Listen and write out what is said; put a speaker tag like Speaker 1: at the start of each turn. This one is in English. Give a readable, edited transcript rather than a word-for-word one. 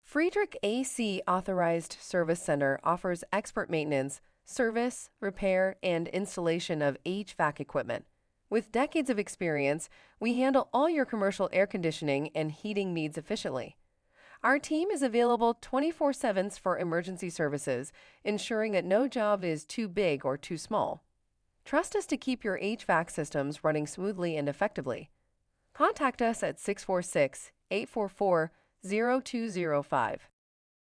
Speaker 1: Friedrich AC Authorized Service Center offers expert maintenance, service, repair, and installation of HVAC equipment. With decades of experience, we handle all your commercial air conditioning and heating needs efficiently. Our team is available 24/7 for emergency services, ensuring that no job is too big or too small. Trust us to keep your HVAC systems running smoothly and effectively. Contact us at 646 844 0205.